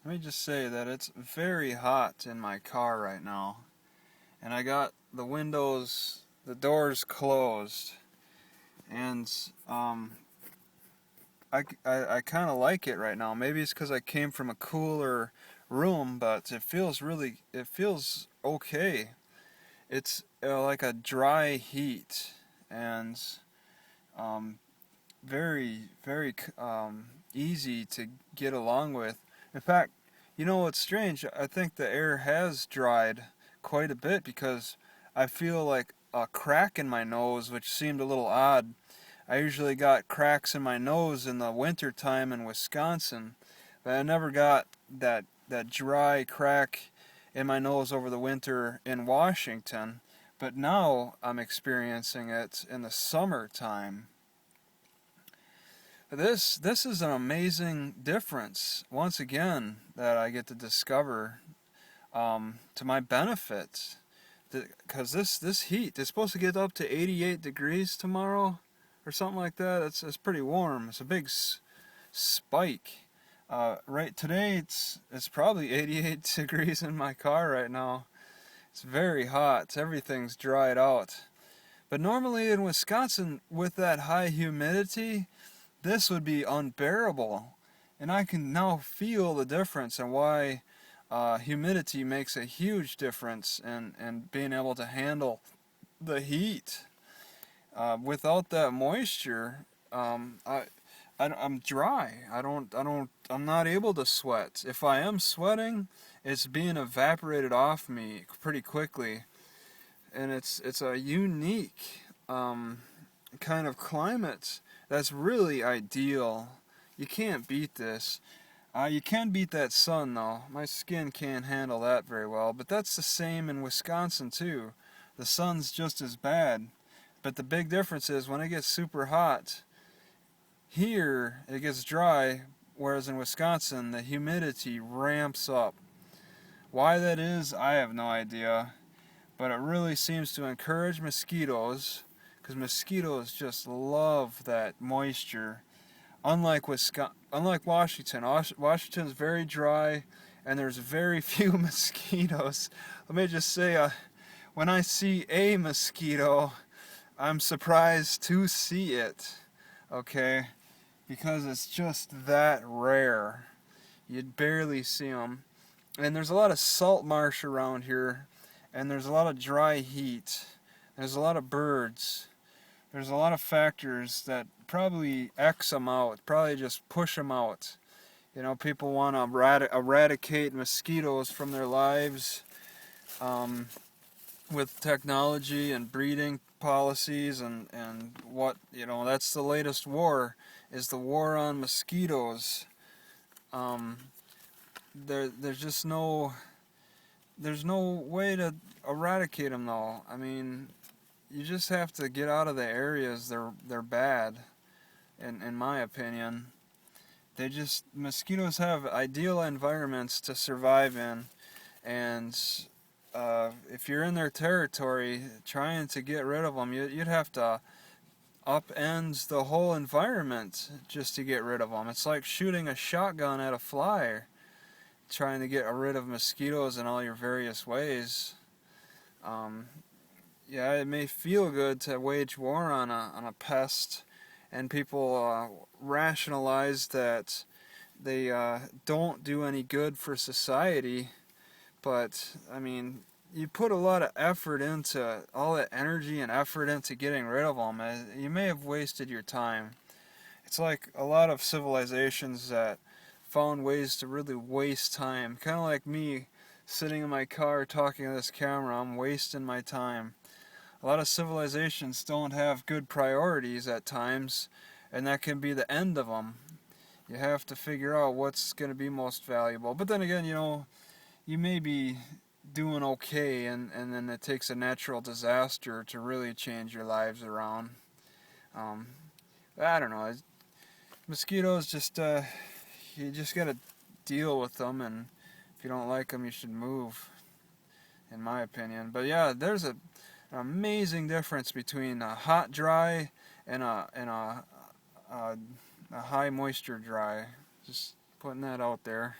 Let me just say that it's very hot in my car right now, and I got the windows, the doors closed, and I kind of like it right now. Maybe it's because I came from a cooler room, but it feels okay. It's like a dry heat, and um, very easy to get along with. In fact, you know what's strange? I think the air has dried quite a bit because I feel like a crack in my nose, which seemed a little odd. I usually got cracks in my nose in the winter time in Wisconsin, but I never got that dry crack in my nose over the winter in Washington. But now I'm experiencing it in the summertime. This is an amazing difference once again that I get to discover to my benefit. Because this heat is supposed to get up to 88 degrees tomorrow or something like that. It's pretty warm. It's a big spike. Right today it's probably 88 degrees in my car right now. It's very hot. Everything's dried out. But normally in Wisconsin, with that high humidity, this would be unbearable. And I can now feel the difference and why humidity makes a huge difference in being able to handle the heat. Without that moisture, I'm dry. I'm not able to sweat. If I am sweating, it's being evaporated off me pretty quickly. And it's a unique kind of climate that's really ideal. You can't beat this. You can beat that sun though. My skin can't handle that very well, but that's the same in Wisconsin too. The sun's just as bad, but the big difference is when it gets super hot, here it gets dry, whereas in Wisconsin the humidity ramps up. Why that is, I have no idea, but it really seems to encourage mosquitoes, because mosquitoes just love that moisture. Unlike Washington, Washington's very dry, and there's very few mosquitoes. Let me just say, when I see a mosquito, I'm surprised to see it. Okay, because it's just that rare. You'd barely see them, and there's a lot of salt marsh around here, and there's a lot of dry heat. There's a lot of birds. There's a lot of factors that probably X them out, probably just push them out. You know, people want to eradicate mosquitoes from their lives with technology and breeding policies and what, you know, that's the latest war, is the war on mosquitoes. There's just there's no way to eradicate them though. I mean, you just have to get out of the areas they're bad, in my opinion. Mosquitoes have ideal environments to survive in, and if you're in their territory trying to get rid of them, you'd have to upend the whole environment just to get rid of them. It's like shooting a shotgun at a fly, trying to get rid of mosquitoes in all your various ways. Yeah, it may feel good to wage war on a pest, and people rationalize that they don't do any good for society. But I mean, you put a lot of effort into all that energy and effort into getting rid of them. You may have wasted your time. It's like a lot of civilizations that found ways to really waste time. Kind of like me sitting in my car talking to this camera. I'm wasting my time. A lot of civilizations don't have good priorities at times, and that can be the end of them. You have to figure out what's going to be most valuable. But then again, you know, you may be doing okay, and then it takes a natural disaster to really change your lives around. I don't know. Mosquitoes just, you just got to deal with them, and if you don't like them, you should move, in my opinion. But yeah, there's an amazing difference between a hot dry and a high moisture dry. Just putting that out there.